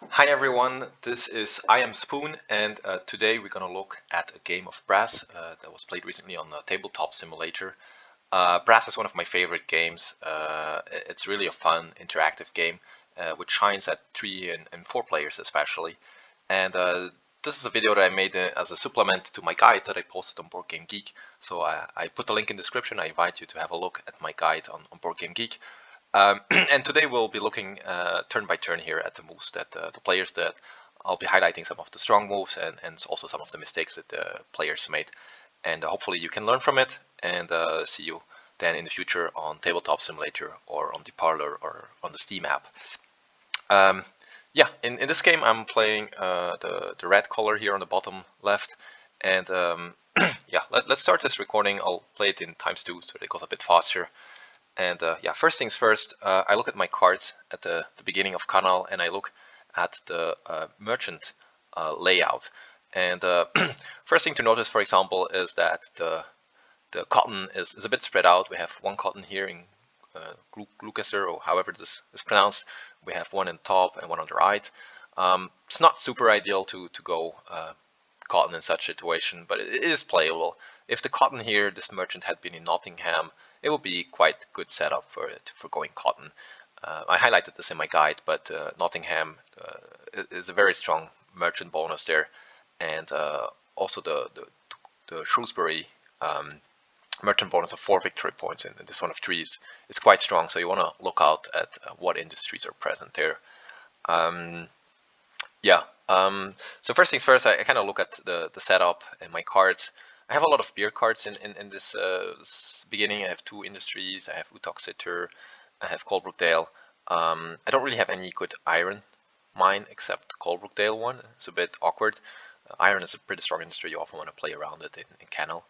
Hi everyone, this is I Am Spoon, and today we're gonna look at a game of Brass that was played recently on Tabletop Simulator. Brass is one of my favorite games. It's really a fun, interactive game which shines at 3 and 4 players especially. And this is a video that I made as a supplement to my guide that I posted on Board Game Geek. So I put the link in the description. I invite you to have a look at my guide on Board Game Geek. And today we'll be looking turn by turn here at the moves that the players that I'll be highlighting some of the strong moves and also some of the mistakes that the players made. And hopefully you can learn from it and see you then in the future on Tabletop Simulator or on the Parlor or on the Steam app. Yeah, in this game I'm playing the red color here on the bottom left. And yeah, let's start this recording. I'll play it in ×2 so it goes a bit faster. And yeah, first things first, I look at my cards at the beginning of Canal and I look at the merchant layout. And first thing to notice, for example, is that the cotton is a bit spread out. We have one cotton here in Glucaster, or however this is pronounced. We have one in top and one on the right. It's not super ideal to go cotton in such situation, but it is playable. If the cotton here, this merchant had been in Nottingham, it would be quite good setup for it for going cotton. I highlighted this in my guide, but Nottingham is a very strong merchant bonus there, and also the Shrewsbury merchant bonus of 4 victory points in this one of 3 is quite strong. So you want to look out at what industries are present there. Yeah. So first things first, I kind of look at the setup and my cards. I have a lot of beer cards in this beginning. I have 2 industries. I have Uttoxeter. I have Colebrookdale. I don't really have any good iron mine except the Colebrookdale one. It's a bit awkward. Iron is a pretty strong industry. You often want to play around it in Canal.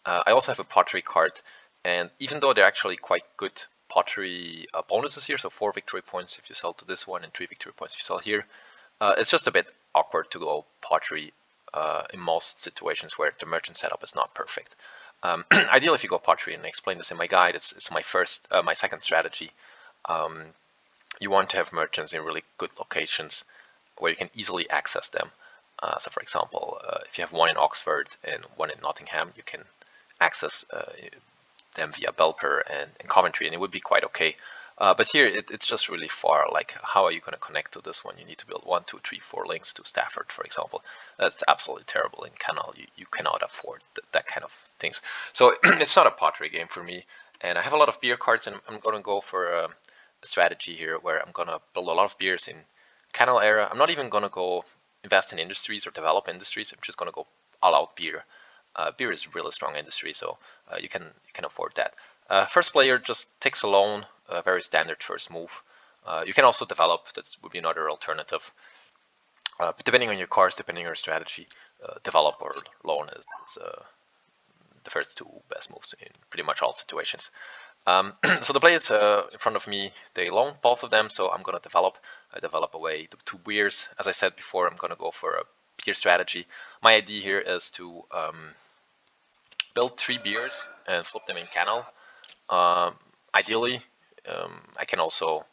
I also have a Pottery card, and even though they're actually quite good Pottery bonuses here, so 4 victory points if you sell to this one and 3 victory points if you sell here, it's just a bit awkward to go Pottery in most situations where the merchant setup is not perfect. Ideally, if you go Pottery, and I explain this in my guide, it's my second strategy. You want to have merchants in really good locations where you can easily access them. So for example, if you have one in Oxford and one in Nottingham, you can access them via Belper and Coventry, and it would be quite okay. But here it's just really far. Like, how are you going to connect to this one? You need to build 1, 2, 3, 4 links to Stafford, for example. That's absolutely terrible in Canal. You cannot afford that kind of things. So it's not a Pottery game for me. And I have a lot of beer cards, and I'm going to go for a strategy here where I'm going to build a lot of beers in Canal era. I'm not even going to go invest in industries or develop industries. I'm just going to go all out beer. Beer is a really strong industry, so you can afford that. First player just takes a loan, a very standard first move. You can also develop, that would be another alternative. But depending on your cards, depending on your strategy, develop or loan is the first 2 best moves in pretty much all situations. So the players in front of me, they loan both of them, so I'm going to develop. I develop away the 2 beers. As I said before, I'm going to go for a beer strategy. My idea here is to build 3 beers and flip them in Canal. Ideally, I can also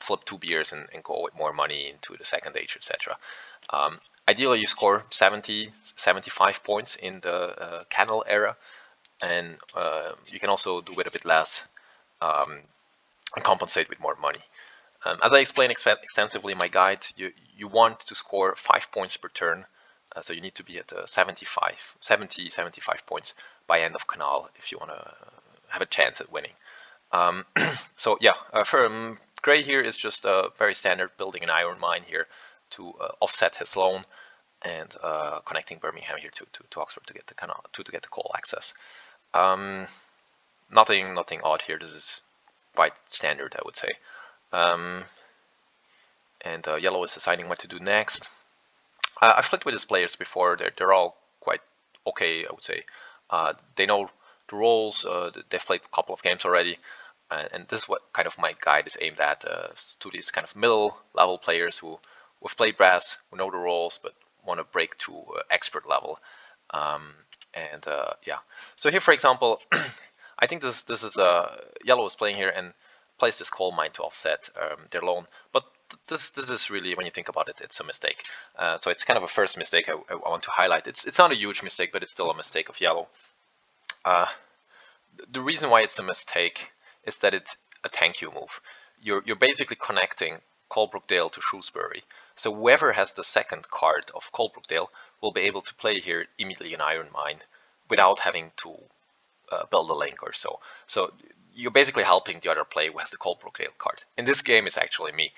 flip 2 beers and go with more money into the second age, etc. Ideally, you score 70, 75 points in the Canal era, and you can also do it a bit less and compensate with more money. As I explained extensively in my guide, you want to score 5 points per turn. So you need to be at 70, 75 points by end of Canal if you want to have a chance at winning. So yeah, for Gray here is just very standard, building an iron mine here to offset his loan, and connecting Birmingham here to Oxford to get the Canal to get the coal access. Nothing odd here. This is quite standard, I would say. And yellow is deciding what to do next. I've played with his players before. They're all quite okay, I would say. They know the roles. They've played a couple of games already, and this is what kind of my guide is aimed at, to these kind of middle level players who've played Brass, who know the roles, but want to break to expert level. Yeah. So here, for example, I think this is yellow is playing here, and place this coal mine to offset their loan. But this is really, when you think about it, it's a mistake. So it's kind of a first mistake I want to highlight. It's not a huge mistake, but it's still a mistake of yellow. The reason why it's a mistake is that it's a thank you move. You're basically connecting Coalbrookdale to Shrewsbury. So whoever has the second card of Coalbrookdale will be able to play here immediately an iron mine without having to build a link or so. So you're basically helping the other player who has the Coalbrookdale card. In this game, it's actually me.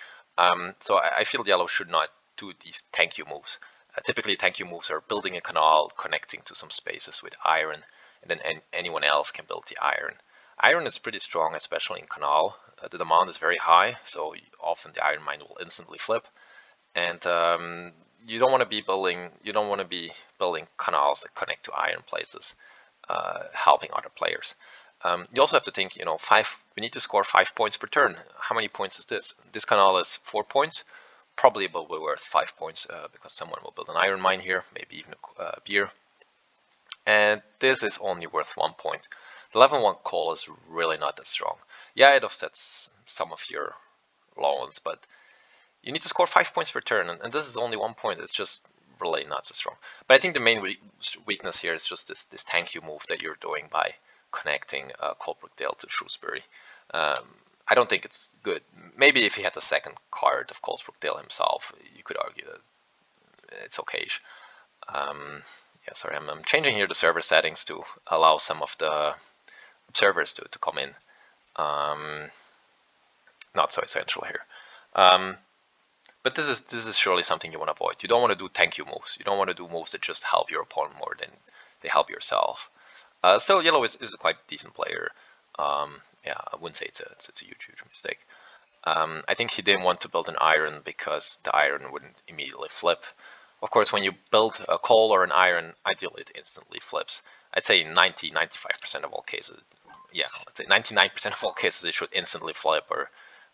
So I feel yellow should not do these thank you moves. Typically, thank you moves are building a canal, connecting to some spaces with iron, and then anyone else can build the iron. Iron is pretty strong, especially in canal. The demand is very high, so often the iron mine will instantly flip. And you don't want to be building canals that connect to iron places, helping other players. You also have to think, we need to score 5 points per turn. How many points is this? This canal is 4 points. Probably will be worth 5 points because someone will build an iron mine here, maybe even a beer. And this is only worth 1 point. The level 1 coal is really not that strong. Yeah, it offsets some of your loans, but you need to score 5 points per turn, and this is only 1 point. It's just really not so strong. But I think the main weakness here is just this thank you move that you're doing by connecting Coalbrookdale to Shrewsbury. I don't think it's good. Maybe if he had the second card of Coalbrookdale himself, you could argue that it's okay. Yeah, sorry, I'm changing here the server settings to allow some of the observers to come in. Not so essential here. But this is surely something you want to avoid. You don't want to do thank you moves. You don't want to do moves that just help your opponent more than they help yourself. Still, yellow is a quite decent player. Yeah, I wouldn't say it's a huge mistake. I think he didn't want to build an iron because the iron wouldn't immediately flip. Of course, when you build a coal or an iron, ideally it instantly flips. I'd say 90-95% of all cases. Yeah, I'd say 99% of all cases it should instantly flip, or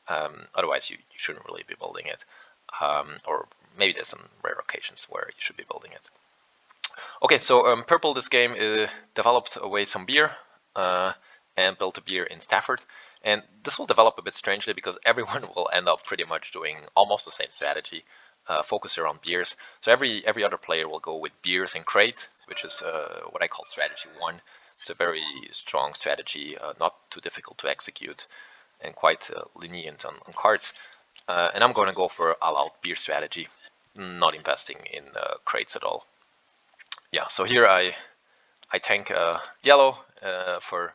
otherwise you shouldn't really be building it. Or maybe there's some rare occasions where you should be building it. Okay, so purple this game developed away some beer and built a beer in Stafford. And this will develop a bit strangely because everyone will end up pretty much doing almost the same strategy, focus around beers. So every other player will go with beers and crate, which is what I call strategy 1. It's a very strong strategy, not too difficult to execute, and quite lenient on cards. And I'm going to go for all-out beer strategy, not investing in crates at all. Yeah, so here I thank yellow for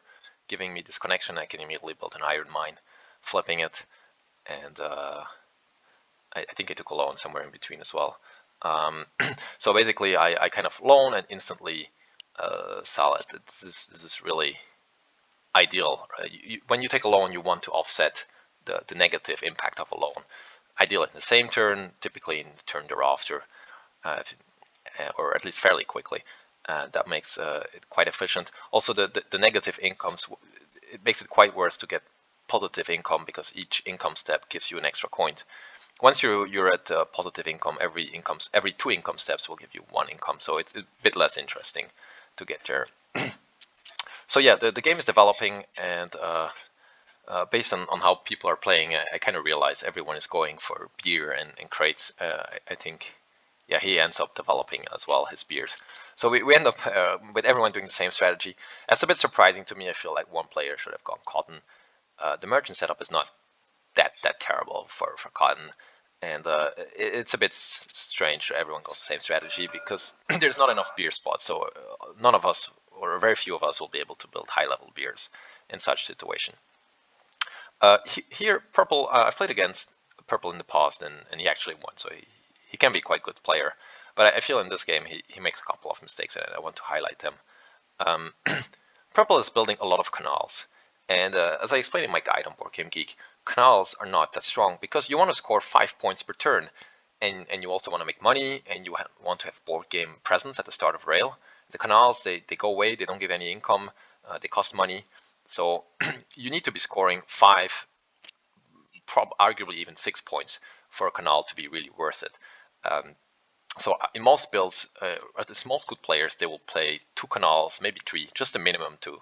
giving me this connection. I can immediately build an iron mine, flipping it, and I think I took a loan somewhere in between as well. So basically, I kind of loan and instantly sell it. This is really ideal. When you take a loan, you want to offset the negative impact of a loan. Ideally in the same turn, typically in the turn thereafter, or at least fairly quickly. That makes it quite efficient. Also, the negative incomes, it makes it quite worse to get positive income because each income step gives you an extra coin. Once you're at positive income, every 2 income steps will give you 1 income. So it's a bit less interesting to get there. So yeah, the game is developing, and based on how people are playing, I kind of realize everyone is going for beer and crates. I think, yeah, he ends up developing as well his beers. So we end up with everyone doing the same strategy. That's a bit surprising to me. I feel like one player should have gone cotton. The merchant setup is not that terrible for cotton, and it's a bit strange that everyone goes the same strategy because there's not enough beer spots. So none of us, or very few of us, will be able to build high-level beers in such situation. Here, purple. I've played against purple in the past, and he actually won. So he can be quite a good player. But I feel in this game he makes a couple of mistakes, and I want to highlight them. Purple is building a lot of canals. And as I explained in my guide on Board Game Geek, canals are not that strong because you want to score 5 points per turn. And you also want to make money, and you want to have board game presence at the start of rail. The canals, they go away, they don't give any income, they cost money. So you need to be scoring 5, arguably even 6 points for a canal to be really worth it. So in most builds, at the most good players, they will play 2 canals, maybe 3, just a minimum to,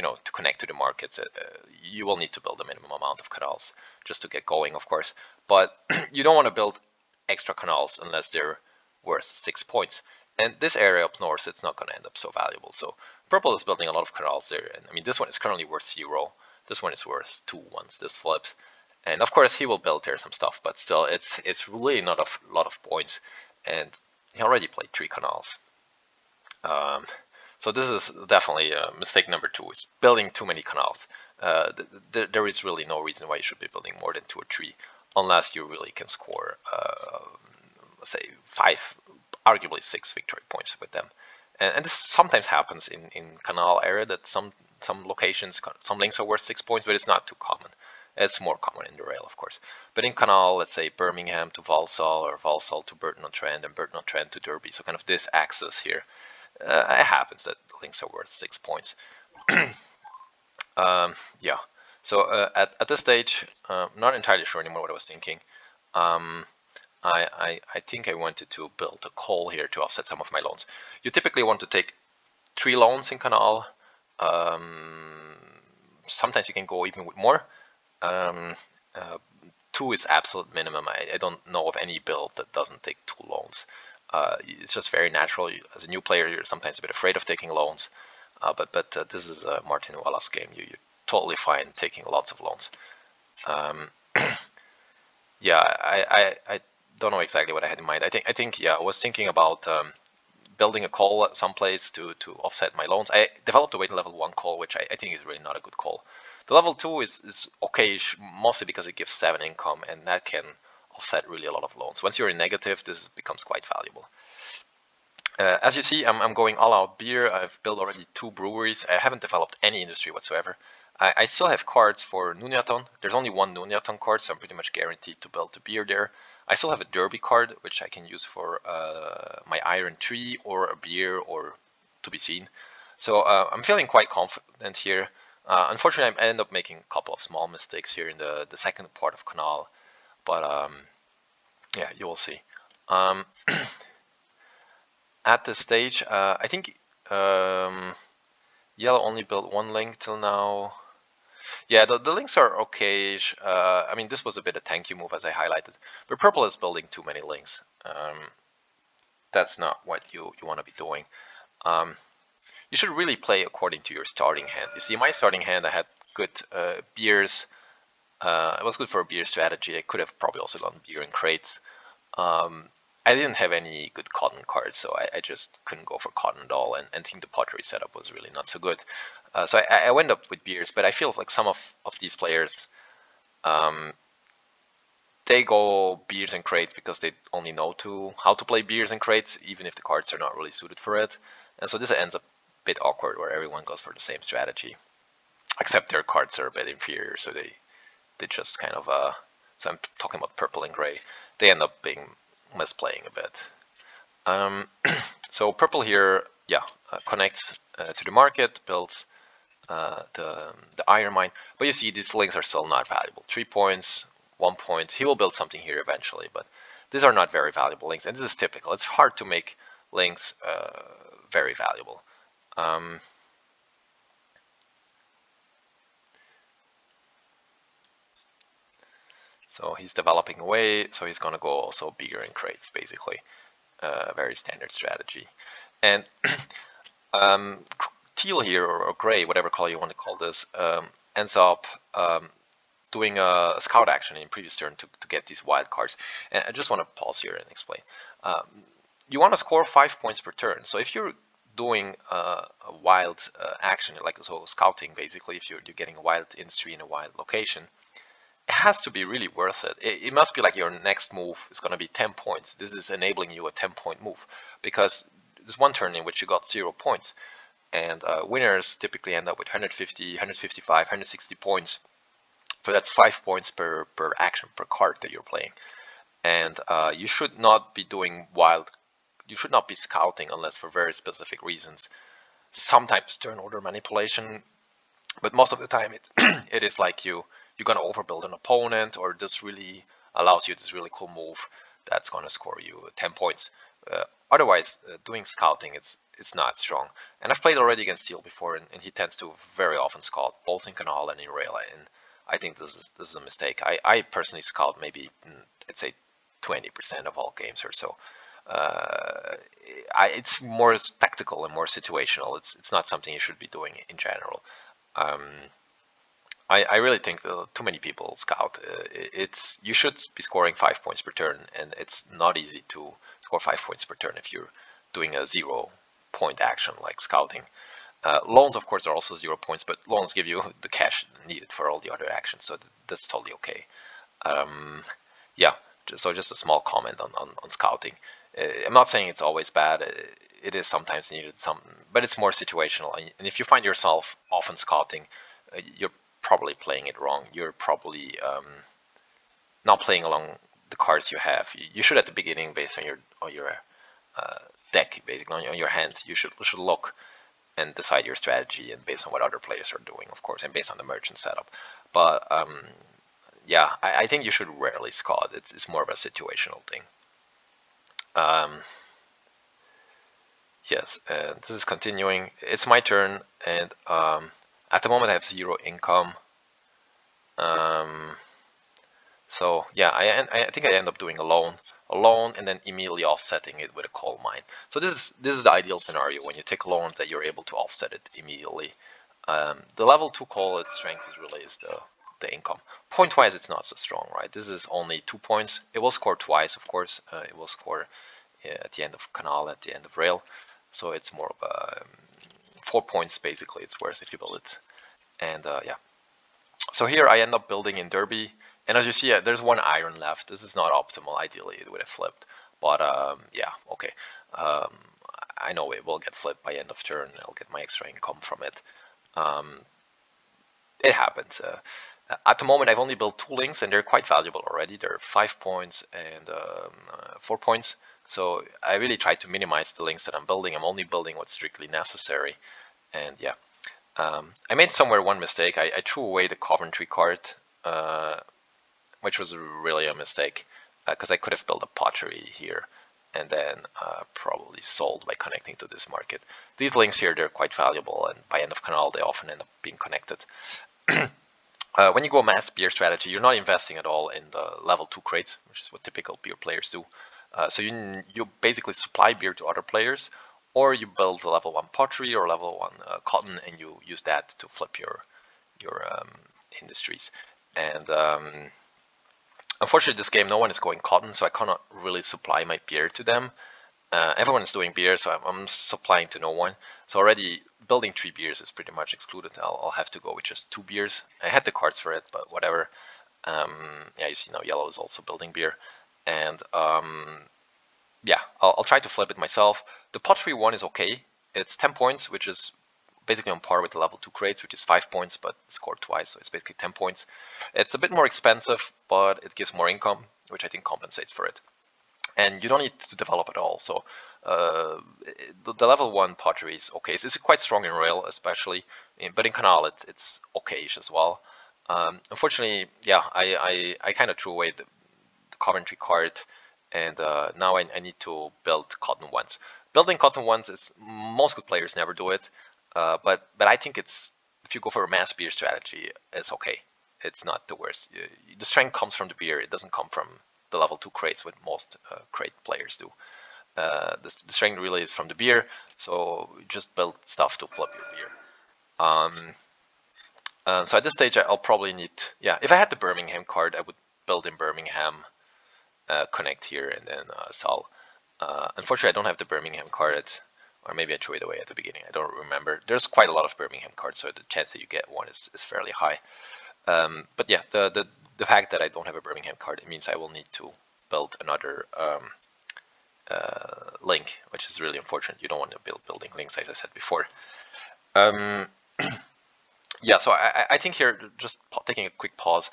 to connect to the markets, you will need to build a minimum amount of canals just to get going, of course. But you don't want to build extra canals unless they're worth 6 points. And this area up north, it's not going to end up so valuable. So purple is building a lot of canals there. And I mean, this one is currently worth 0. This one is worth 2 once this flips. And of course, he will build there some stuff, but still, it's really not a lot of points. And he already played 3 canals. So this is definitely mistake number 2, is building too many canals. There is really no reason why you should be building more than 2 or 3, unless you really can score, let's say, 5, arguably 6 victory points with them. And this sometimes happens in canal area, that some locations, some links are worth 6 points, but it's not too common. It's more common in the rail, of course. But in canal, let's say Birmingham to Walsall, or Walsall to Burton-on-Trent, and Burton-on-Trent to Derby, so kind of this axis here, it happens that links are worth 6 points. Yeah. So at this stage, not entirely sure anymore what I was thinking. I think I wanted to build a call here to offset some of my loans. You typically want to take 3 loans in canal. Sometimes you can go even with more. 2 is absolute minimum. I don't know of any build that doesn't take 2 loans. It's just very natural. As a new player, you're sometimes a bit afraid of taking loans, but this is Martin Wallace game. You're totally fine taking lots of loans. Yeah, I don't know exactly what I had in mind. I think yeah, I was thinking about building a call at some place to offset my loans. I developed a weight level 1 call, which I think is really not a good call. The level 2 is okay-ish, mostly because it gives 7 income, and that can offset really a lot of loans. Once you're in negative, this becomes quite valuable. As you see, I'm going all out beer. I've built already 2 breweries. I haven't developed any industry whatsoever. I still have cards for Nuneaton. There's only 1 Nuneaton card, so I'm pretty much guaranteed to build the beer there. I still have a Derby card, which I can use for my Iron 3 or a beer, or to be seen. So I'm feeling quite confident here. Unfortunately, I end up making a couple of small mistakes here in the second part of Canal, but yeah, you will see. At this stage, I think yellow only built 1 link till now. Yeah, the links are okay. I mean, this was a bit of tanky move, as I highlighted, but purple is building too many links. That's not what you want to be doing. You should really play according to your starting hand. You see, my starting hand, I had good beers. It was good for a beer strategy. I could have probably also gone beer and crates. I didn't have any good cotton cards, so I just couldn't go for cotton at all, and think the pottery setup was really not so good. So I went up with beers, but I feel like some of these players, they go beers and crates because they only know how to play beers and crates, even if the cards are not really suited for it. And so this ends up a bit awkward, where everyone goes for the same strategy, except their cards are a bit inferior, so they just kind of, so I'm talking about purple and gray, they end up being misplaying a bit. So purple here, yeah, connects to the market, builds the iron mine, but you see these links are still not valuable. 3 points, 1 point. He will build something here eventually, but these are not very valuable links, and this is typical. It's hard to make links very valuable. So he's developing away, so he's going to go also bigger in crates, basically. Very standard strategy. And teal here, or gray, whatever color you want to call this, ends up doing a scout action in previous turn to get these wild cards. And I just want to pause here and explain. You want to score 5 points per turn. So if you're doing a wild action, like so scouting, basically, if you're getting a wild industry in a wild location, it has to be really worth it. It must be like your next move is going to be 10 points. This is enabling you a 10-point move, because there's 1 turn in which you got 0 points. And winners typically end up with 150, 155, 160 points. So that's 5 points per action, per card that you're playing. And you should not be doing wild, you should not be scouting unless for very specific reasons. Sometimes turn order manipulation, but most of the time it is like you're going to overbuild an opponent, or this really allows you this really cool move that's going to score you 10 points. Otherwise, doing scouting, it's not strong. And I've played already against Steel before, and he tends to very often scout both in Canal and in Rail, and I think this is a mistake. I personally scout maybe I'd say 20% of all games or so. It's more tactical and more situational. It's not something you should be doing in general. Um, I really think too many people scout. You should be scoring 5 points per turn, and it's not easy to score 5 points per turn if you're doing a 0 point action like scouting. Loans, of course, are also 0 points, but loans give you the cash needed for all the other actions, so that's totally okay. Yeah, so just a small comment on scouting. I'm not saying it's always bad. It is sometimes needed, but it's more situational. And if you find yourself often scouting, you're probably playing it wrong. You're probably not playing along the cards you have. You should at the beginning, based on your deck, basically on your hand, you should look and decide your strategy, and based on what other players are doing, of course, and based on the merchant setup. But yeah, I think you should rarely scout. It's more of a situational thing. Yes, and this is continuing. It's my turn, and at the moment I have 0 income. So yeah, I think I end up doing a loan, and then immediately offsetting it with a coal mine. So this is the ideal scenario when you take loans that you're able to offset it immediately. The level 2 coal, its strength is the income. Point wise, it's not so strong, right? This is only 2 points. It will score twice, of course. It will score at the end of Canal, at the end of Rail. So it's more of a 4 points basically. It's worth if you build it. And yeah. So here I end up building in Derby, and as you see, there's 1 iron left. This is not optimal. Ideally, it would have flipped, but yeah, okay. Um, I know it will get flipped by end of turn. I'll get my extra income from it. It happens. At the moment, I've only built 2 links, and they're quite valuable already. They're 5 points and 4 points. So I really try to minimize the links that I'm building. I'm only building what's strictly necessary, and yeah. I made somewhere one mistake. I threw away the Coventry card, which was really a mistake, because I could have built a Pottery here and then probably sold by connecting to this market. These links here, they're quite valuable, and by end of canal, they often end up being connected. When you go mass beer strategy, you're not investing at all in the level 2 crates, which is what typical beer players do. So you basically supply beer to other players, or you build a level 1 pottery or level 1 cotton, and you use that to flip your industries. And unfortunately, this game, no one is going cotton, so I cannot really supply my beer to them. Everyone is doing beer, so I'm supplying to no one. So already building 3 beers is pretty much excluded. I'll have to go with just 2 beers. I had the cards for it, but whatever. Yeah, you see now yellow is also building beer. And yeah, I'll try to flip it myself. The pottery one is okay. It's 10 points, which is basically on par with the level 2 crates, which is 5 points, but scored twice, so it's basically 10 points. It's a bit more expensive, but it gives more income, which I think compensates for it. And you don't need to develop at all. So the level 1 pottery is okay. It's quite strong in rail, especially, but in canal it's okayish as well. Unfortunately, yeah, I kind of threw away the Coventry card, and now I need to build cotton ones. Building cotton ones is most good players never do it, but I think it's, if you go for a mass beer strategy, it's okay. It's not the worst. The strength comes from the beer. It doesn't come from the level 2 crates, what most crate players do. The strength really is from the beer, so just build stuff to flip your beer. So at this stage, I'll probably need, yeah, if I had the Birmingham card, I would build in Birmingham, connect here, and then sell. Unfortunately, I don't have the Birmingham card, or maybe I threw it away at the beginning. I don't remember. There's quite a lot of Birmingham cards, so the chance that you get one is fairly high. But yeah, the fact that I don't have a Birmingham card, it means I will need to build another link, which is really unfortunate. You don't want to build building links, as I said before. Yeah, so I think here, just taking a quick pause,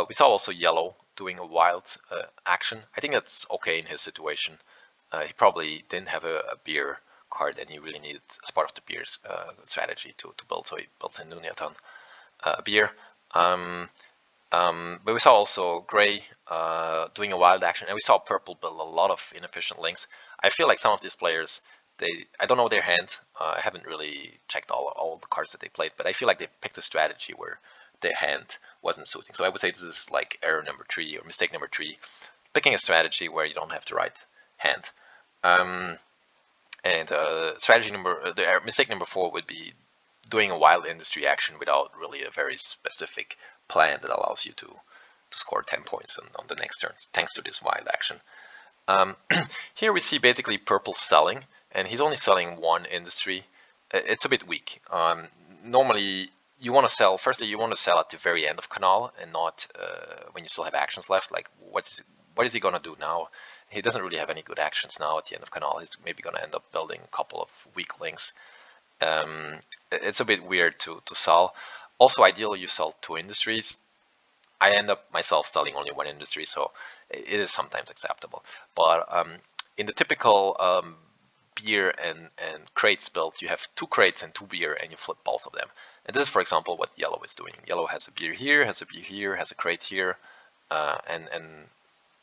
we saw also yellow doing a wild action. I think that's okay in his situation. He probably didn't have a beer card, and he really needed, as part of the beer strategy, to build, so he built a Nuneaton beer. But we saw also gray doing a wild action, and we saw purple build a lot of inefficient links. I feel like some of these players, I don't know their hand. I haven't really checked all the cards that they played, but I feel like they picked a strategy where their hand wasn't suiting. So I would say this is like error number 3 or mistake number 3, picking a strategy where you don't have the right hand. And mistake number 4 would be doing a wild industry action without really a very specific plan that allows you to score 10 points on the next turn, thanks to this wild action. Here we see basically purple selling, and he's only selling one industry. It's a bit weak. Normally, you want to sell. Firstly, you want to sell at the very end of canal and not when you still have actions left. Like, what is he gonna do now? He doesn't really have any good actions now at the end of canal. He's maybe gonna end up building a couple of weak links. It's a bit weird to sell. Also, ideally, you sell 2 industries. I end up myself selling only 1 industry, so it is sometimes acceptable. But in the typical beer and crates build, you have 2 crates and 2 beer, and you flip both of them. And this is, for example, what yellow is doing. Yellow has a beer here, has a beer here, has a crate here, and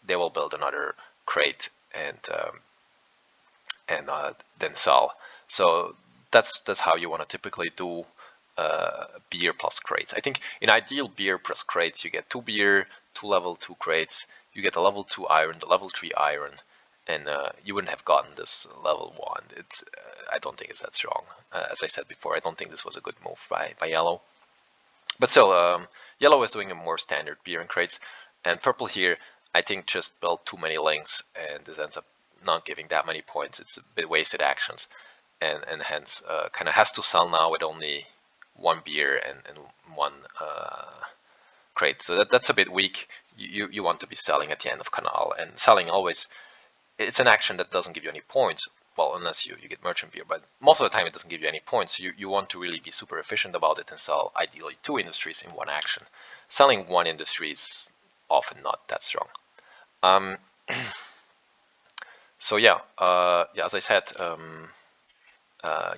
they will build another crate and then sell. So that's how you want to typically do beer plus crates. I think in ideal beer plus crates, you get 2 beer, 2 level 2 crates, you get a level 2 iron, the level 3 iron, and you wouldn't have gotten this level 1. It's I don't think it's that strong. As I said before, I don't think this was a good move by yellow. But still, yellow is doing a more standard beer and crates, and purple here, I think, just built too many links, and this ends up not giving that many points. It's a bit wasted actions, and hence kind of has to sell now with only 1 beer and 1 crate. So that's a bit weak. You want to be selling at the end of canal, and selling always, it's an action that doesn't give you any points. Well, unless you get merchant beer, but most of the time it doesn't give you any points. So you want to really be super efficient about it and sell ideally 2 industries in 1 action. Selling 1 industry is often not that strong. So yeah, as I said,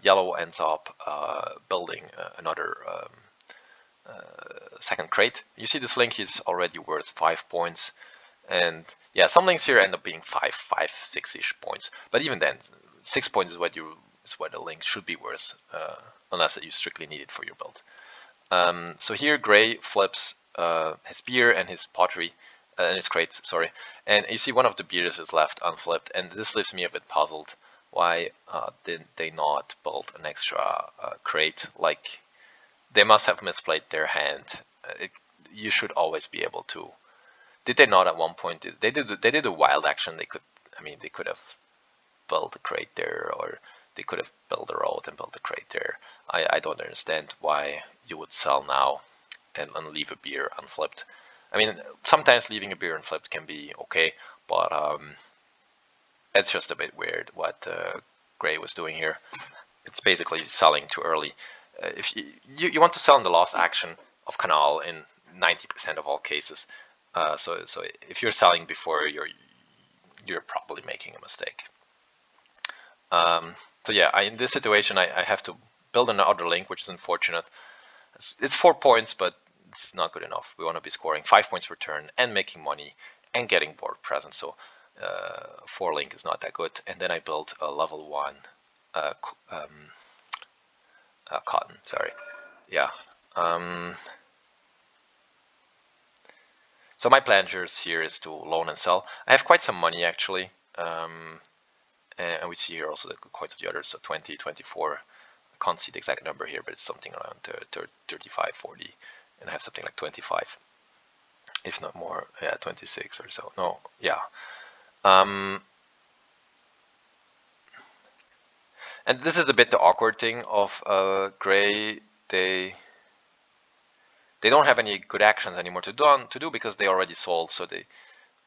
yellow ends up building another second crate. You see this link is already worth 5 points, and yeah, some links here end up being 5, 6-ish points. But even then, 6 points is what a link should be worth, unless you strictly need it for your build. So here, gray flips his beer and his pottery. And his crates, sorry, and you see one of the beers is left unflipped, and this leaves me a bit puzzled. Why did they not build an extra crate? Like, they must have misplayed their hand. You should always be able to. Did they not at one point? They did a wild action. They could have built a crate there, or they could have built a road and built a crate there. I don't understand why you would sell now and leave a beer unflipped. I mean, sometimes leaving a beer unflipped can be okay, but it's just a bit weird what Gray was doing here. It's basically selling too early. If you want to sell in the last action of canal in 90% of all cases, so if you're selling before, you're probably making a mistake. So yeah, in this situation, I have to build another link, which is unfortunate. It's 4 points, but it's not good enough. We want to be scoring 5 points per turn and making money and getting board presence. So 4 link is not that good. And then I built a level 1 cotton. Sorry, yeah. So my planters here is to loan and sell. I have quite some money actually, and we see here also the coins of the others. So 20, 24. I can't see the exact number here, but it's something around 35, 40. And I have something like 25, if not more. Yeah, 26 or so. No, yeah. And this is a bit the awkward thing of Gray. They don't have any good actions anymore to do because they already sold. So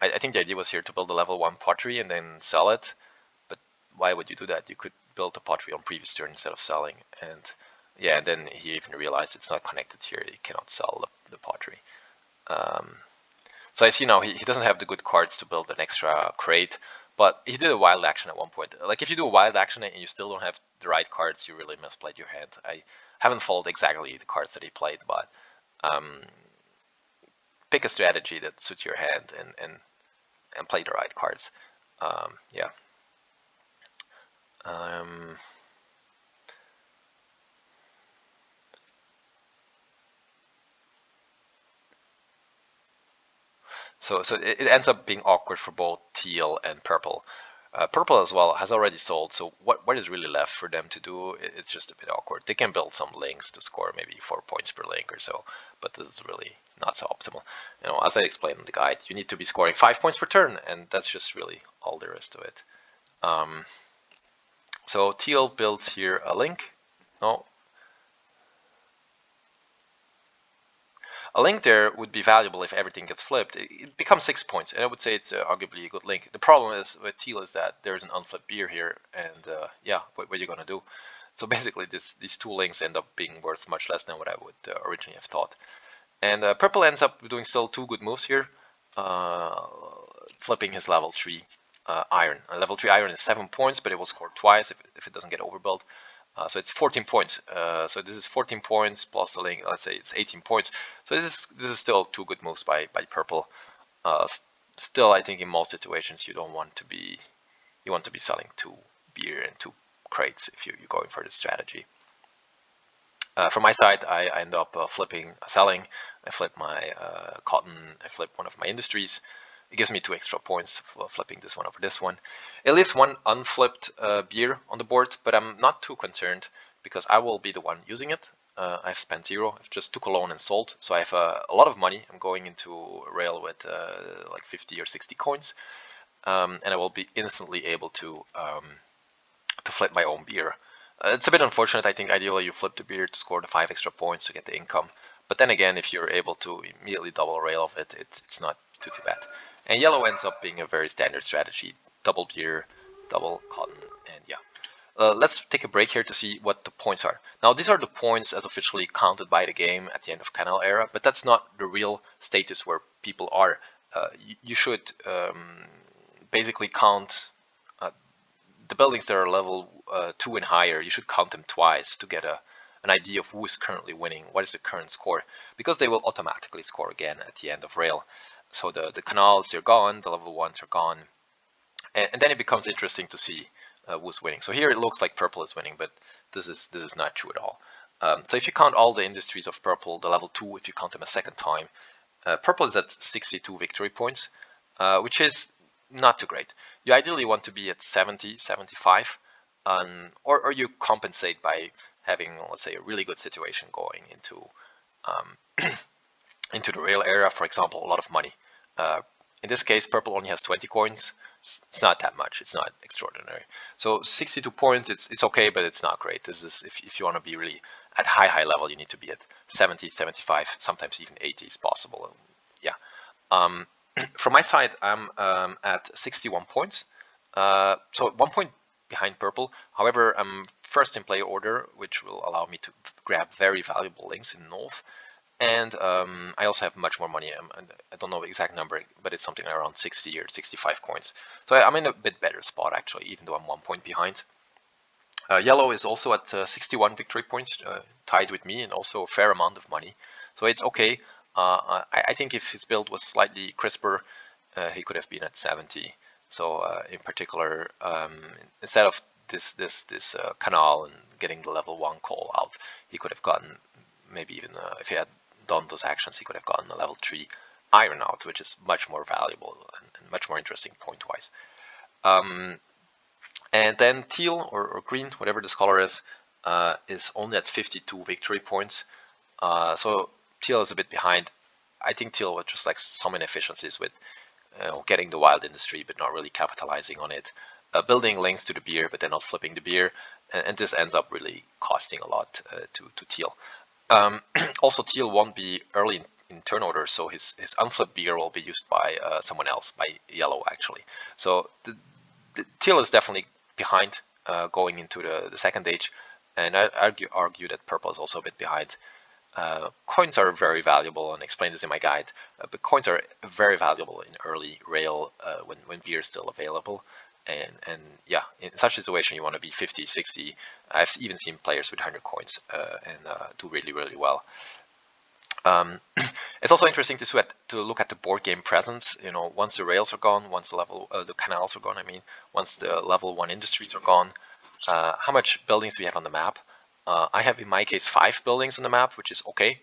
I think the idea was here to build a level 1 pottery and then sell it. But why would you do that? You could build a pottery on previous turn instead of selling. And yeah, and then he even realized it's not connected here. He cannot sell the pottery. So I see now he doesn't have the good cards to build an extra crate, but he did a wild action at one point. Like, if you do a wild action and you still don't have the right cards, you really misplayed your hand. I haven't followed exactly the cards that he played, but pick a strategy that suits your hand and play the right cards. Yeah. Um, so it ends up being awkward for both teal and purple. Purple as well has already sold, so what is really left for them to do? It's just a bit awkward. They can build some links to score maybe 4 points per link or so, but this is really not so optimal. As I explained in the guide, you need to be scoring 5 points per turn, and that's just really all there is to it. So teal builds here a link. No, a link there would be valuable if everything gets flipped. It becomes 6 points, and I would say it's arguably a good link. The problem is with teal is that there's an unflipped beer here, and yeah, what are you gonna do? So basically, these 2 links end up being worth much less than what I would originally have thought. And purple ends up doing still 2 good moves here, flipping his level 3 iron. Level 3 iron is 7 points, but it will score twice if it doesn't get overbuilt. So it's 14 points. So this is 14 points plus the link. Let's say it's 18 points. So this is still 2 good moves by purple. Still, I think in most situations you want to be selling 2 beer and 2 crates if you're going for this strategy. From my side, I end up selling. I flip my cotton. I flip one of my industries. It gives me 2 extra points for flipping this one over this one. At least 1 unflipped beer on the board, but I'm not too concerned because I will be the one using it. I've spent 0. I've just took a loan and sold, so I have a lot of money. I'm going into rail with like 50 or 60 coins, and I will be instantly able to flip my own beer. It's a bit unfortunate. I think ideally you flip the beer to score the 5 extra points to get the income. But then again, if you're able to immediately double rail of it, it's not too bad. And yellow ends up being a very standard strategy. Double beer, double cotton, and yeah. Let's take a break here to see what the points are. Now, these are the points as officially counted by the game at the end of Canal era, but that's not the real status where people are. You should basically count the buildings that are level 2 and higher. You should count them twice to get an idea of who is currently winning, what is the current score, because they will automatically score again at the end of rail. So the canals, they're gone, the level 1s are gone, and then it becomes interesting to see who's winning. So here it looks like purple is winning, but this is not true at all. So if you count all the industries of purple, the level 2, if you count them a second time, purple is at 62 victory points, which is not too great. You ideally want to be at 70, 75, or you compensate by having, let's say, a really good situation going into into the rail area, for example, a lot of money. In this case, purple only has 20 coins. It's not that much. It's not extraordinary. So 62 points, it's okay, but it's not great. This is if you want to be really at high level, you need to be at 70, 75, sometimes even 80 is possible. Yeah. From my side, I'm at 61 points. So 1 point behind purple. However, I'm first in player order, which will allow me to grab very valuable links in north. And I also have much more money. I don't know the exact number, but it's something around 60 or 65 coins. So I'm in a bit better spot, actually, even though I'm 1 point behind. Yellow is also at 61 victory points, tied with me, and also a fair amount of money. So it's okay. I think if his build was slightly crisper, he could have been at 70. So in particular, instead of this canal and getting the level 1 call out, he could have gotten maybe even if he had done those actions, he could have gotten a level 3 iron out, which is much more valuable and much more interesting point-wise. And then teal or green, whatever this color is only at 52 victory points. So teal is a bit behind. I think teal was just like some inefficiencies with getting the wild industry, but not really capitalizing on it. Building links to the beer, but then not flipping the beer. And this ends up really costing a lot to teal. Also, teal won't be early in turn order, so his unflipped beer will be used by someone else, by yellow actually. So the teal is definitely behind going into the second age, and I argue that purple is also a bit behind. Coins are very valuable, and I explain this in my guide, but coins are very valuable in early rail when beer is still available. And yeah, in such a situation you want to be 50, 60. I've even seen players with 100 coins and do really well. It's also interesting to look at the board game presence. Once the rails are gone, once the canals are gone. I mean, once the level 1 industries are gone, How much buildings do we have on the map? I have, in my case, 5 buildings on the map, which is okay.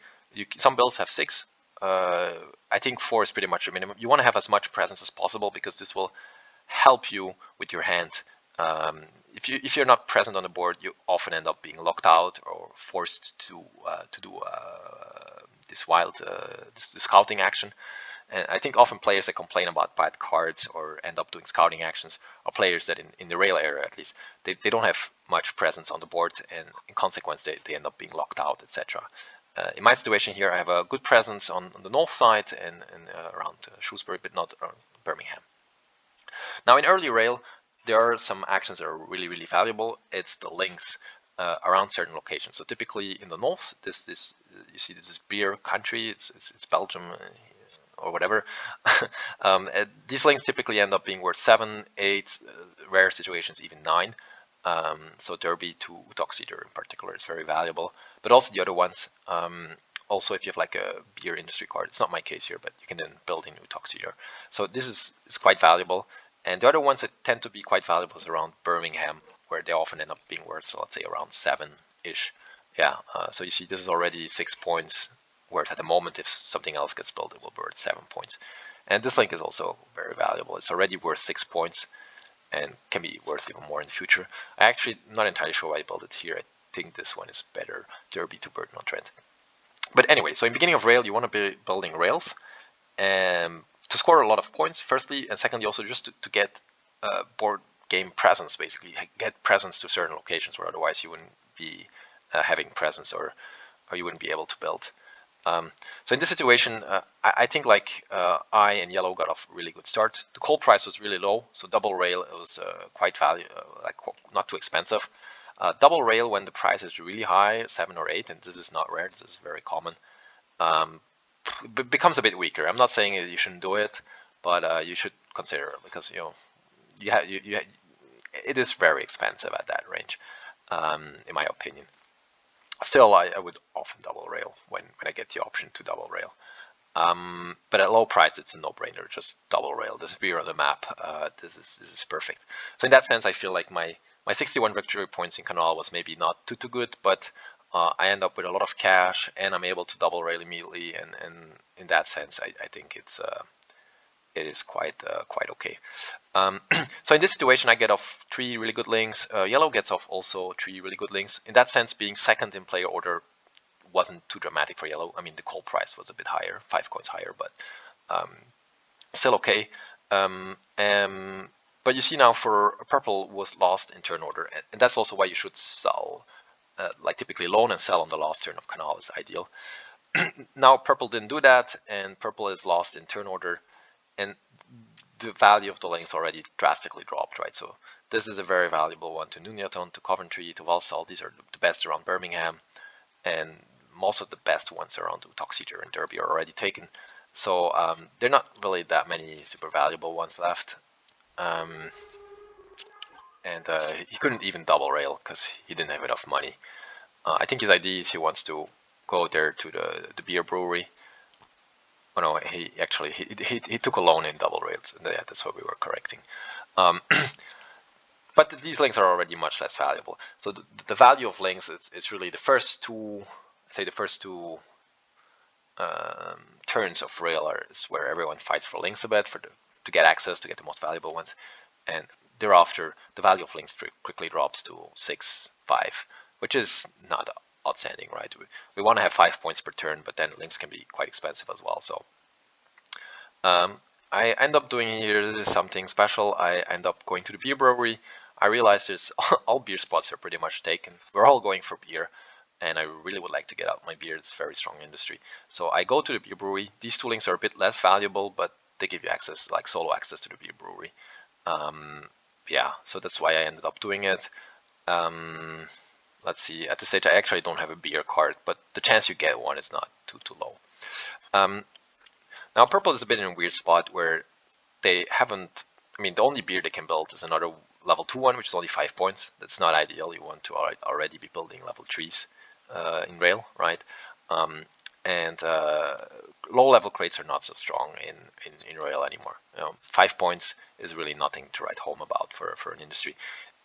Some builds have 6. I think 4 is pretty much a minimum. You want to have as much presence as possible because this will help you with your hand. If you're not present on the board, you often end up being locked out or forced to do this wild this scouting action. And I think often players that complain about bad cards or end up doing scouting actions are players that in the rail area, at least, they don't have much presence on the board, and in consequence they end up being locked out, etc. In my situation here, I have a good presence on the north side and around Shrewsbury, but not around Birmingham. Now in early rail, there are some actions that are really, really valuable. It's the links around certain locations. So typically in the north, this you see this beer country. It's Belgium or whatever. These links typically end up being worth 7, 8, rare situations even 9. So Derby to Utoxeter in particular is very valuable, but also the other ones. Also, if you have like a beer industry card, it's not my case here, but you can then build in Utoxeter. So this is quite valuable. And the other ones that tend to be quite valuable is around Birmingham, where they often end up being worth, so let's say around 7-ish. Yeah, so you see this is already 6 points worth at the moment. If something else gets built, it will be worth 7 points. And this link is also very valuable. It's already worth 6 points and can be worth even more in the future. I actually not entirely sure why I built it here. I think this one is better, Derby to Burton-on-Trent. But anyway, so in beginning of rail, you want to be building rails to score a lot of points, firstly, and secondly also just to get board game presence, basically get presence to certain locations where otherwise you wouldn't be having presence or you wouldn't be able to build. So in this situation, I think like I and yellow got off a really good start. The coal price was really low, so double rail it was quite like not too expensive. Double rail when the price is really high, 7 or 8, and this is not rare. This is very common. Becomes a bit weaker. I'm not saying you shouldn't do it, but you should consider it because it is very expensive at that range, in my opinion. Still, I would often double rail when I get the option to double rail. But at low price, it's a no-brainer. Just double rail. This beer on the map. This is perfect. So in that sense, I feel like my 61 victory points in Canal was maybe not too good, but I end up with a lot of cash, and I'm able to double rail immediately. And in that sense, I think it is quite okay. So in this situation, I get off 3 really good links. Yellow gets off also 3 really good links. In that sense, being second in player order wasn't too dramatic for yellow. I mean, the coal price was a bit higher, 5 coins higher, but still okay. But you see now for purple was lost in turn order, and that's also why you should sell. Like typically loan and sell on the last turn of Canal is ideal. Now purple didn't do that, and purple is lost in turn order, and the value of the links already drastically dropped, right? So this is a very valuable one to Nuneaton, to Coventry, to Walsall. These are the best around Birmingham, and most of the best ones around Utoxeter and Derby are already taken. So there are not really that many super valuable ones left. And he couldn't even double rail because he didn't have enough money. I think his idea is he wants to go there to the beer brewery. Oh no, he actually he took a loan in double rails, and yeah, that's what we were correcting. But these links are already much less valuable. So the value of links is really the first two, say the first 2 turns of rail is where everyone fights for links a bit to get access, to get the most valuable ones, and thereafter the value of links quickly drops to 6, 5, which is not outstanding, right? We want to have 5 points per turn, but then links can be quite expensive as well. So I end up doing here something special. I end up going to the beer brewery. I realize there's all beer spots are pretty much taken. We're all going for beer, and I really would like to get out my beer. It's a very strong industry. So I go to the beer brewery. These 2 links are a bit less valuable, but they give you access, like solo access to the beer brewery. Yeah, so that's why I ended up doing it. Let's see, at this stage I actually don't have a beer card, but the chance you get one is not too low. Now purple is a bit in a weird spot where they haven't, I mean the only beer they can build is another level 2 one, which is only 5 points. That's not ideal. You want to already be building level 3s in rail, right? And low level crates are not so strong in rail anymore. 5 points is really nothing to write home about for an industry.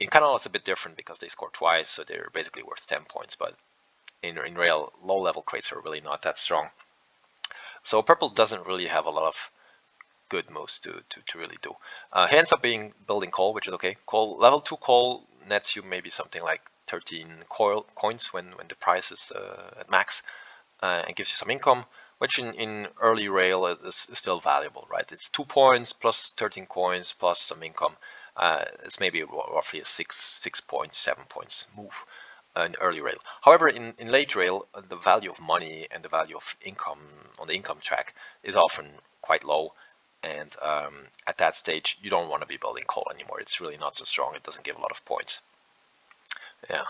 canal it's a bit different because they score twice, so they're basically worth 10 points, but in rail, low level crates are really not that strong. So purple doesn't really have a lot of good moves to really do. He ends up building coal, which is okay. Coal, level 2 coal nets you maybe something like 13 coins when the price is at max, and gives you some income, which in early rail is still valuable, right? It's 2 points plus 13 coins plus some income. It's maybe roughly a 6 points, 7 points move in early rail. However, in late rail, the value of money and the value of income on the income track is often quite low. And at that stage, you don't want to be building coal anymore. It's really not so strong. It doesn't give a lot of points. Yeah.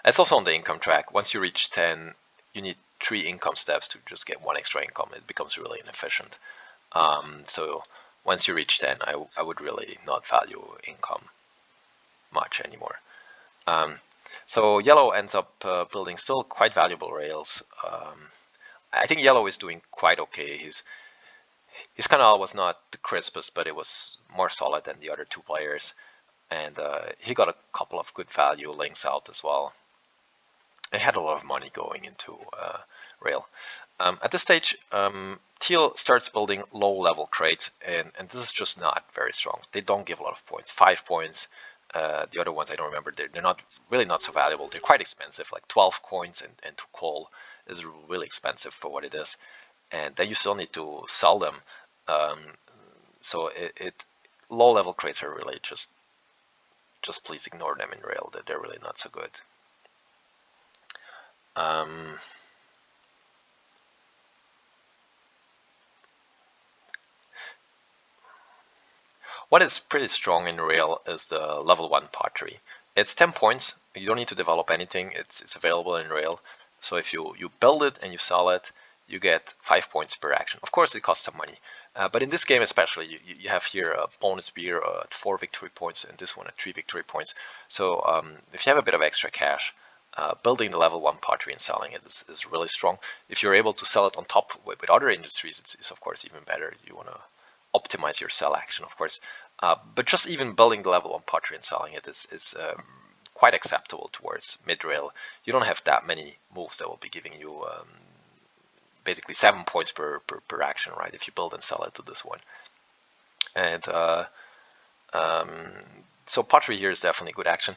It's also on the income track. Once you reach 10, you need 3 income steps to just get 1 extra income. It becomes really inefficient. So once you reach 10, I would really not value income much anymore. So yellow ends up building still quite valuable rails. I think yellow is doing quite okay. His canal was not the crispest, but it was more solid than the other 2 players. And he got a couple of good value links out as well. He had a lot of money going into rail. At this stage, teal starts building low-level crates, and this is just not very strong. They don't give a lot of points. 5 points. The other ones I don't remember. They're not really not so valuable. They're quite expensive, like 12 coins and 2 coal is really expensive for what it is. And then you still need to sell them. So low-level crates are really just please ignore them in rail. They're really not so good. What is pretty strong in rail is the level 1 pottery. It's 10 points. You don't need to develop anything. It's available in rail. So if you build it and you sell it, you get 5 points per action. Of course, it costs some money. But in this game especially, you have here a bonus beer at 4 victory points and this one at 3 victory points. So if you have a bit of extra cash, building the level 1 pottery and selling it is really strong. If you're able to sell it on top with other industries, it's of course even better. You want to optimize your sell action, of course. But just even building the level 1 pottery and selling it is quite acceptable towards mid-rail. You don't have that many moves that will be giving you basically 7 points per action, right? If you build and sell it to this one. And so pottery here is definitely good action.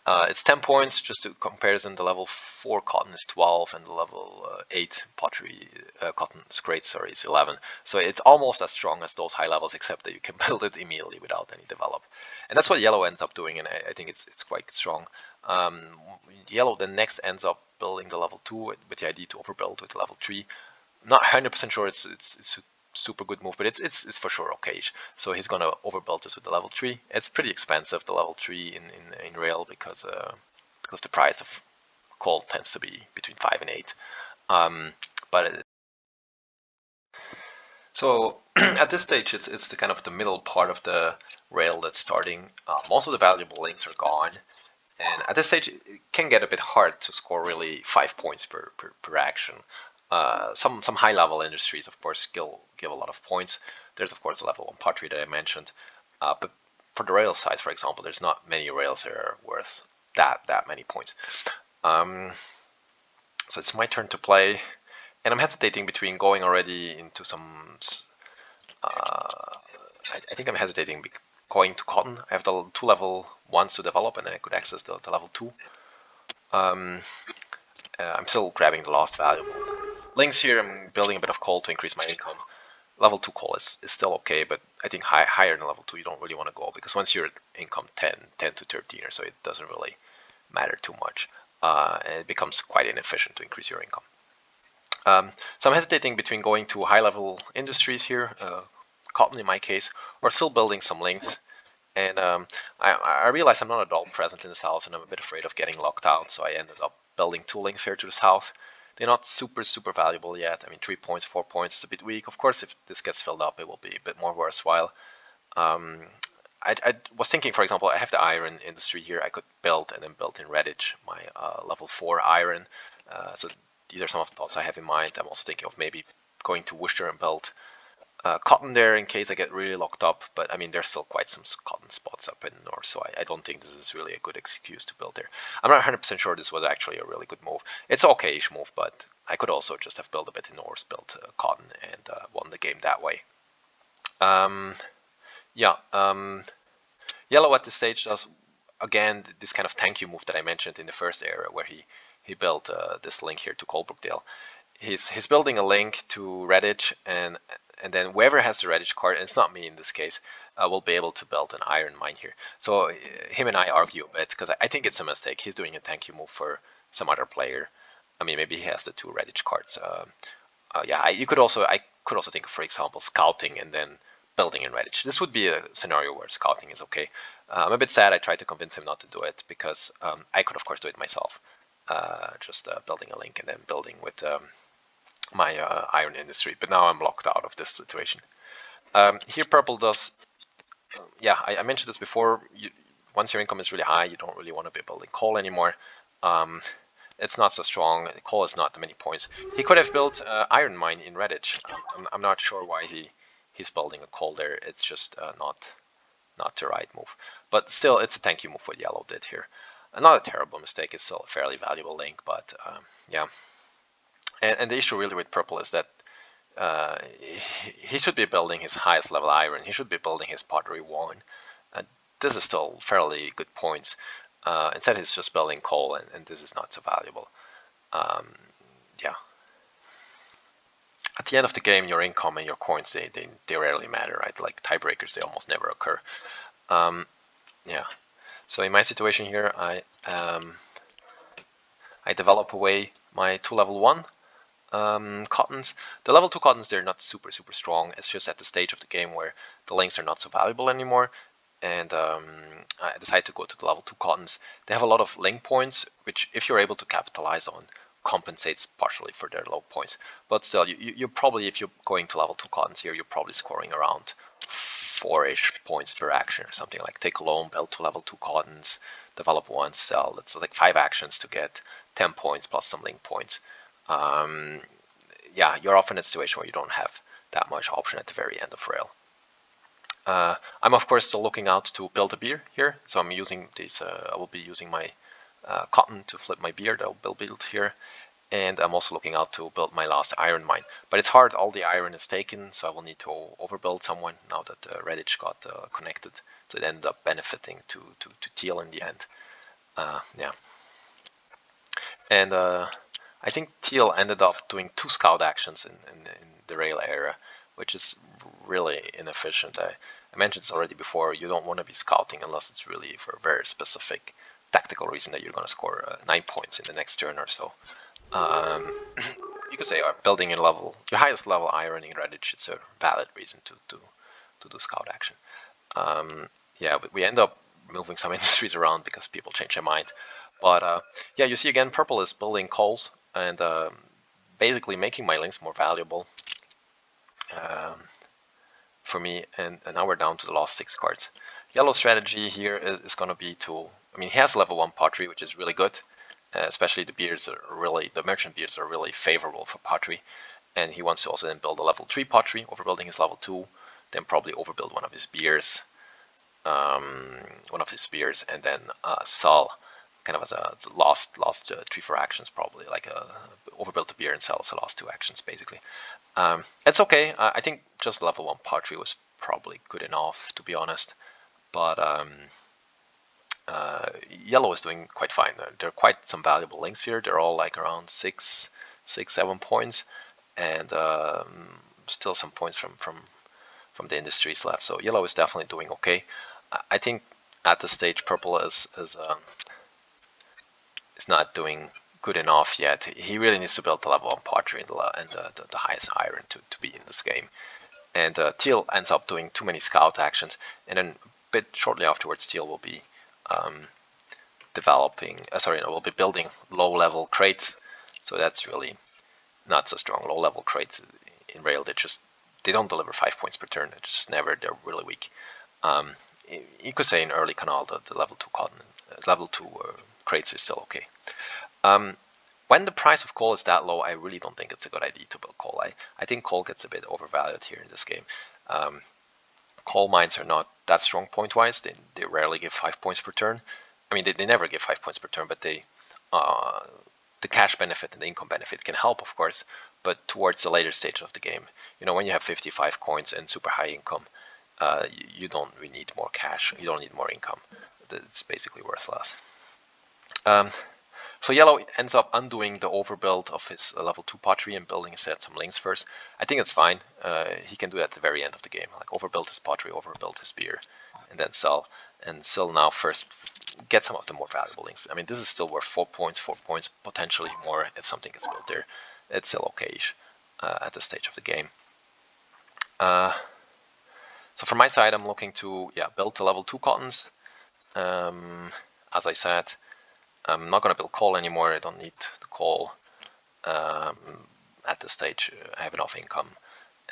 It's 10 points, just to comparison. The level 4 cotton is 12 and the level 8 pottery cotton scrate, sorry, is 11. So it's almost as strong as those high levels, except that you can build it immediately without any develop. And that's what yellow ends up doing, and I think it's quite strong. Yellow then next ends up building the level 2 with the idea to overbuild with level 3. Not 100% sure it's a super good move, but it's for sure okay-ish. So he's gonna overbuild this with the level 3. It's pretty expensive, the level 3 in rail, because the price of coal tends to be between 5 and 8. So at this stage, it's the kind of the middle part of the rail that's starting. Most of the valuable links are gone, and at this stage, it can get a bit hard to score really 5 points per action. Some high level industries, of course, still give a lot of points. There's of course the level 1 pottery that I mentioned, but for the rail size, for example, there's not many rails that are worth that many points. So it's my turn to play, and I'm hesitating between going already into some. I think I'm hesitating going to cotton. I have the 2 level 1s to develop, and then I could access the level 2. I'm still grabbing the last valuable links here. I'm building a bit of coal to increase my income. Level 2 coal is still okay, but I think higher than level 2 you don't really want to go, because once you're at income 10 to 13 or so, it doesn't really matter too much, and it becomes quite inefficient to increase your income. So I'm hesitating between going to high level industries here, cotton in my case, or still building some links. And I realize I'm not at all present in this house, and I'm a bit afraid of getting locked out, so I ended up building 2 links here to this house. They're not super valuable yet. I mean, 3 points, 4 points is a bit weak. Of course, if this gets filled up, it will be a bit more worthwhile. I was thinking, for example, I have the iron industry here. I could build and then build in Redditch my level 4 iron. So these are some of the thoughts I have in mind. I'm also thinking of maybe going to Worcester and build cotton there in case I get really locked up, but I mean there's still quite some cotton spots up in the north, so I don't think this is really a good excuse to build there. I'm not 100% sure this was actually a really good move. It's an okay-ish move, but I could also just have built a bit in north, built cotton, and won the game that way. Yeah, yellow at this stage does again this kind of thank you move that I mentioned in the first era, where he built this link here to Coldbrookdale. He's building a link to Redditch, and then whoever has the Redditch card, and it's not me in this case, will be able to build an iron mine here. So him and I argue a bit because I think it's a mistake. He's doing a thank you move for some other player. I mean, maybe he has the two Redditch cards. Yeah, I could also think of, for example, scouting and then building in Redditch. This would be a scenario where scouting is okay. I'm a bit sad. I tried to convince him not to do it because I could, of course, do it myself. Just building a link and then building with my iron industry. But now I'm locked out of this situation. Here, purple does. Yeah, I mentioned this before. Once your income is really high, you don't really want to be building coal anymore. It's not so strong. Coal is not many points. He could have built iron mine in Redditch. I'm not sure why he's building a coal there. It's just not the right move. But still, it's a thank you move what yellow did here. Not a terrible mistake. It's still a fairly valuable link, but yeah. And the issue really with purple is that he should be building his highest level iron. He should be building his Pottery 1. This is still fairly good points. Instead, he's just building coal, and this is not so valuable. Yeah. At the end of the game, your income and your coins, they rarely matter, right? Like tiebreakers, they almost never occur. Yeah. So in my situation here, I develop away my 2 level 1 cottons. The level 2 cottons, they're not super strong. It's just at the stage of the game where the links are not so valuable anymore, and I decided to go to the level 2 cottons. They have a lot of link points, which if you're able to capitalize on, compensates partially for their low points. But still, you probably, if you're going to level 2 cottons here, you're probably scoring around 4-ish points per action or something. Like take a loan, build to level 2 cottons, develop 1, sell. It's like 5 actions to get 10 points plus some link points. Yeah, you're often in a situation where you don't have that much option at the very end of rail. I'm of course still looking out to build a beer here, so I'm using this. I will be using my cotton to flip my beer that I'll build here, and I'm also looking out to build my last iron mine. But it's hard; all the iron is taken, so I will need to overbuild someone now that Redditch got connected. So it ended up benefiting to teal in the end. Yeah, and I think teal ended up doing 2 scout actions in the rail area, which is really inefficient. I mentioned this already before. You don't want to be scouting unless it's really for a very specific tactical reason that you're going to score 9 points in the next turn or so. You could say building your highest level iron in Redditch, it's a valid reason to do scout action. Yeah, we end up moving some industries around because people change their mind. But yeah, you see again, purple is building coals and basically making my links more valuable for me. And now we're down to the last 6 cards. Yellow strategy here is going to be to, I mean, he has level 1 pottery, which is really good. Especially the merchant beards are really favorable for pottery. And he wants to also then build a level 3 pottery, overbuilding his level 2, then probably overbuild one of his beers, and then sell kind of as a last 3-4 actions, probably like overbuild the beer and sell as the last 2 actions basically. It's okay. I think just level 1 pottery was probably good enough, to be honest. But yellow is doing quite fine. There are quite some valuable links here. They're all like around 6, 7 points, and still some points from the industries left. So yellow is definitely doing okay. I think at this stage purple is not doing good enough yet. He really needs to build the level 1 pottery and the highest iron to be in this game. And teal ends up doing too many scout actions, and then a bit shortly afterwards teal will be we'll be building low-level crates. So that's really not so strong. Low-level crates in rail, they don't deliver 5 points per turn. They're really weak. You could say in early canal the level 2 cotton, level 2 crates is still okay. when the price of coal is that low, I really don't think it's a good idea to build coal. I think coal gets a bit overvalued here in this game. Coal mines are not that strong point-wise. They rarely give 5 points per turn. I mean, they never give 5 points per turn, but the cash benefit and the income benefit can help, of course. But towards the later stage of the game, when you have 55 coins and super high income, you don't really need more cash. You don't need more income. It's basically worthless. So yellow ends up undoing the overbuild of his level 2 pottery and building instead some links first. I think it's fine. He can do that at the very end of the game, like overbuild his pottery, overbuild his beer, and then sell. And still now first get some of the more valuable links. I mean, this is still worth 4 points, potentially more if something gets built there. It's still okay-ish at this stage of the game. So from my side, I'm looking to build the level 2 cottons. As I said, I'm not going to build coal anymore. I don't need the coal at this stage. I have enough income,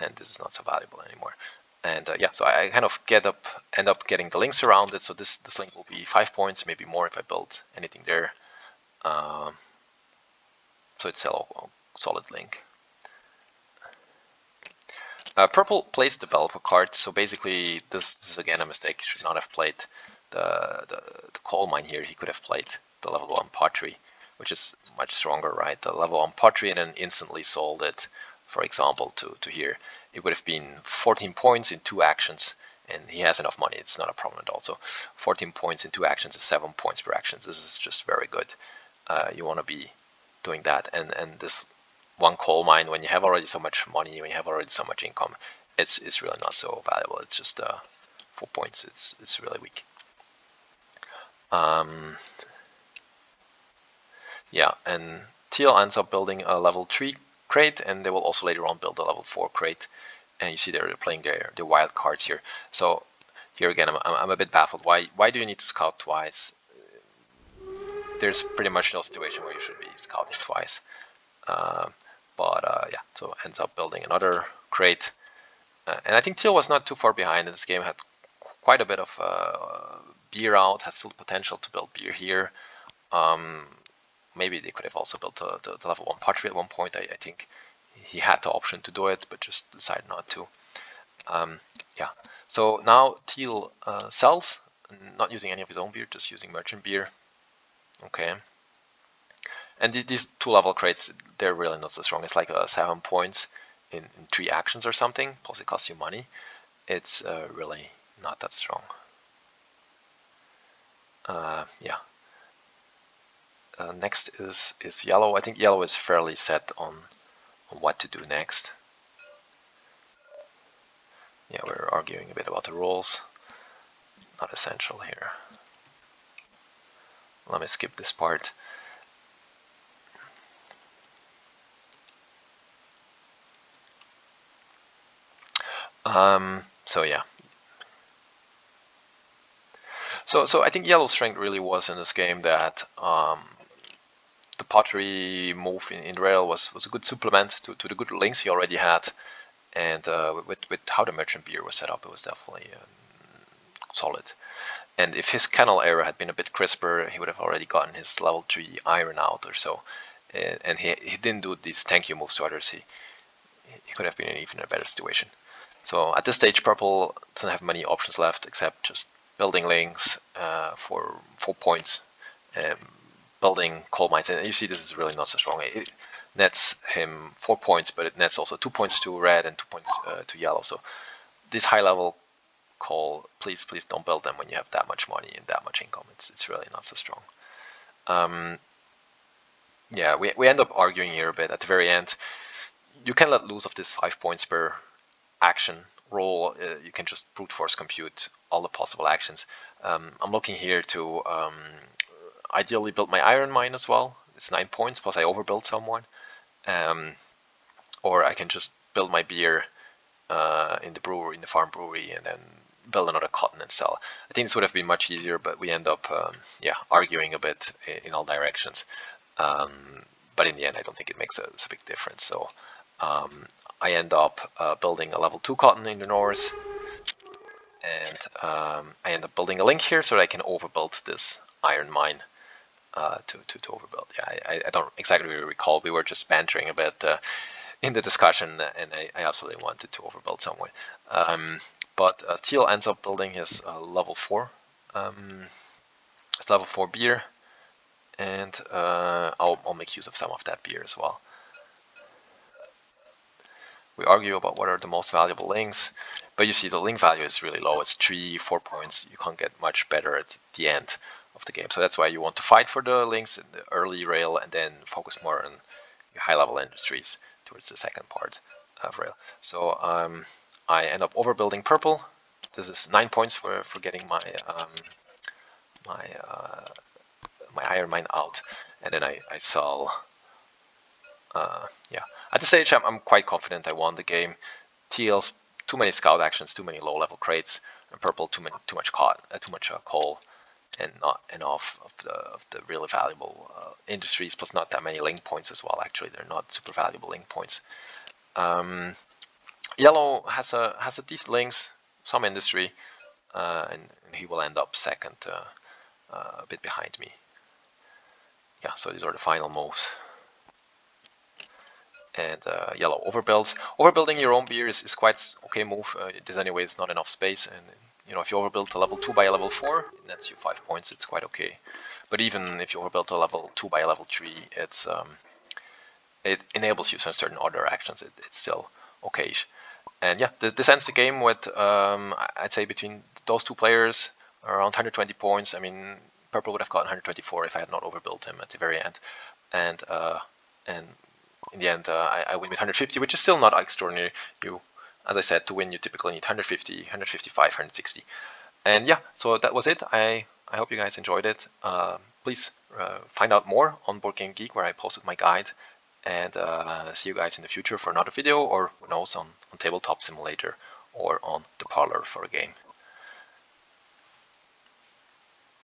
and this is not so valuable anymore. And so I kind of end up getting the links around it. So this link will be 5 points, maybe more if I build anything there. So it's a solid link. Purple plays the developer card, so basically this is again a mistake. He should not have played the coal mine here. He could have played the level 1 pottery, which is much stronger, right? The level 1 pottery and then instantly sold it, for example, to here. It would have been 14 points in 2 actions, and he has enough money. It's not a problem at all. So 14 points in 2 actions is 7 points per action. This is just very good. You want to be doing that, and this 1 coal mine, when you have already so much money, when you have already so much income, it's really not so valuable. It's just 4 points. It's really weak. Yeah, and teal ends up building a level 3 crate, and they will also later on build a level 4 crate. And you see they're playing their wild cards here. So here again, I'm a bit baffled. Why do you need to scout twice? There's pretty much no situation where you should be scouting twice. So ends up building another crate. And I think teal was not too far behind in this game. Had quite a bit of beer out. Has still potential to build beer here. Maybe they could have also built the level 1 pottery at one point. I think he had the option to do it, but just decided not to. So now teal sells, not using any of his own beer, just using merchant beer. Okay. And these 2 level crates, they're really not so strong. It's like 7 points in 3 actions or something, plus it costs you money. It's really not that strong. Next is yellow. I think yellow is fairly set on what to do next. Yeah, we're arguing a bit about the rules. Not essential here. Let me skip this part. So yeah. So I think yellow's strength really was in this game that the pottery move in rail was a good supplement to the good links he already had, and with how the merchant beer was set up, it was definitely solid. And if his canal era had been a bit crisper, he would have already gotten his level 3 iron out or so. And he didn't do these thank you moves to others. He could have been in even a better situation. So at this stage, purple doesn't have many options left except just building links for 4 points, building coal mines. And you see this is really not so strong. It nets him 4 points, but it nets also 2 points to red and 2 points to yellow. So this high level coal, please don't build them when you have that much money and that much income. It's really not so strong. We end up arguing here a bit at the very end. You can let loose of this 5 points per action roll. You can just brute force compute all the possible actions. I'm looking here to ideally build my iron mine as well. It's 9 points, plus I overbuild someone. Or I can just build my beer in the farm brewery, and then build another cotton and sell. I think this would have been much easier, but we end up arguing a bit in all directions. But in the end, I don't think it makes a big difference. So I end up building a level 2 cotton in the north, and I end up building a link here so that I can overbuild this iron mine to overbuild. Yeah, I don't exactly recall. We were just bantering a bit in the discussion, and I absolutely wanted to overbuild someone. But Teal ends up building his level 4. His level 4 beer, and I'll make use of some of that beer as well. We argue about what are the most valuable links, but you see the link value is really low. It's 3-4 points. You can't get much better at the end of the game. So that's why you want to fight for the links in the early rail and then focus more on your high level industries towards the second part of rail. So I end up overbuilding purple. This is 9 points for getting my my my iron mine out, and then I sell. Yeah, at this stage I'm quite confident I won the game. Teal's too many scout actions, too many low-level crates, and purple too much coal, and not enough of the really valuable industries. Plus, not that many link points as well. Actually, they're not super valuable link points. Yellow has a decent links, some industry, and he will end up second, a bit behind me. Yeah, so these are the final moves. And yellow overbuilds. Overbuilding your own beer is quite okay move. There's anyways not enough space, and if you overbuild to level 2 by a level 4, it nets you 5 points. It's quite okay. But even if you overbuild to level 2 by a level 3, it enables you some certain other actions. It's still okay. And yeah, this ends the game with I'd say between those two players around 120 points. I mean, purple would have gotten 124 if I had not overbuilt him at the very end, and in the end, I win with 150, which is still not extraordinary. As I said, to win, you typically need 150, 155, 160. And yeah, so that was it. I hope you guys enjoyed it. Please find out more on Board Game Geek, where I posted my guide. And see you guys in the future for another video, or who knows, on Tabletop Simulator or on the parlor for a game.